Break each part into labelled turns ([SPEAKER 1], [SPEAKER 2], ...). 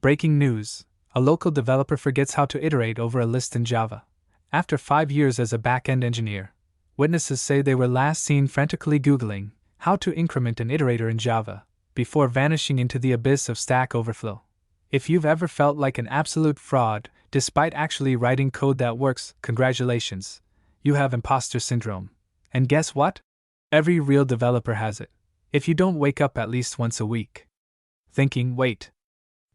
[SPEAKER 1] Breaking news: a local developer forgets how to iterate over a list in Java. After 5 years as a back-end engineer, witnesses say they were last seen frantically Googling how to increment an iterator in Java before vanishing into the abyss of Stack Overflow. If you've ever felt like an absolute fraud despite actually writing code that works, congratulations, you have imposter syndrome. And guess what? Every real developer has it. If you don't wake up at least once a week thinking, wait,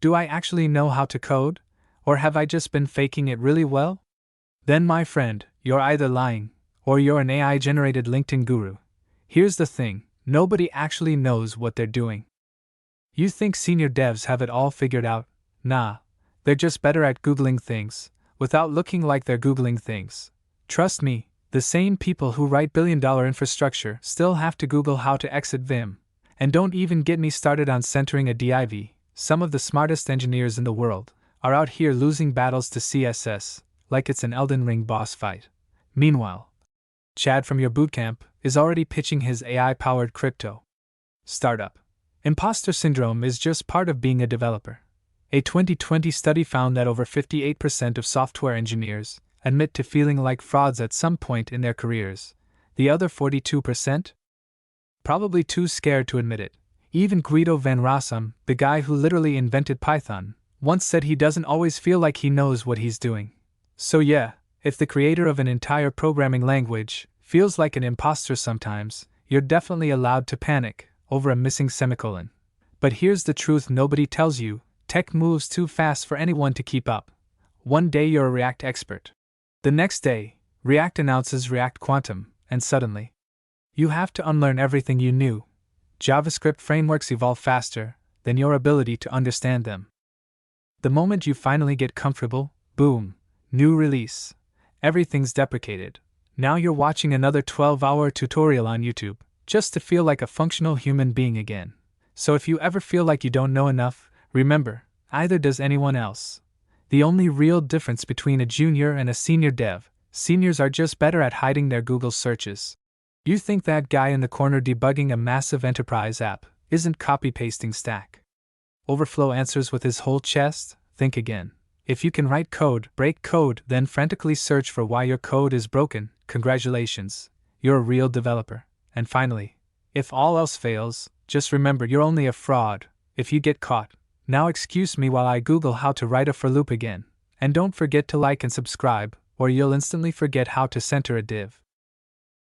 [SPEAKER 1] do I actually know how to code? Or have I just been faking it really well? Then, my friend, you're either lying, or you're an AI-generated LinkedIn guru. Here's the thing, nobody actually knows what they're doing. You think senior devs have it all figured out? Nah, they're just better at Googling things, without looking like they're Googling things. Trust me, the same people who write billion-dollar infrastructure still have to Google how to exit Vim. And don't even get me started on centering a div. Some of the smartest engineers in the world are out here losing battles to CSS, like it's an Elden Ring boss fight. Meanwhile, Chad from your bootcamp is already pitching his AI-powered crypto startup. Imposter syndrome is just part of being a developer. A 2020 study found that over 58% of software engineers admit to feeling like frauds at some point in their careers. The other 42%? Probably too scared to admit it. Even Guido van Rossum, the guy who literally invented Python, once said he doesn't always feel like he knows what he's doing. So yeah, if the creator of an entire programming language feels like an imposter sometimes, you're definitely allowed to panic over a missing semicolon. But here's the truth nobody tells you: tech moves too fast for anyone to keep up. One day you're a React expert. The next day, React announces React Quantum, and suddenly, you have to unlearn everything you knew. JavaScript frameworks evolve faster than your ability to understand them. The moment you finally get comfortable, boom, new release. Everything's deprecated. Now you're watching another 12-hour tutorial on YouTube, just to feel like a functional human being again. So if you ever feel like you don't know enough, remember, either does anyone else. The only real difference between a junior and a senior dev: seniors are just better at hiding their Google searches. You think that guy in the corner debugging a massive enterprise app isn't copy-pasting Stack Overflow answers with his whole chest? Think again. If you can write code, break code, then frantically search for why your code is broken, congratulations, you're a real developer. And finally, if all else fails, just remember you're only a fraud if you get caught. Now excuse me while I Google how to write a for loop again. And don't forget to like and subscribe, or you'll instantly forget how to center a div.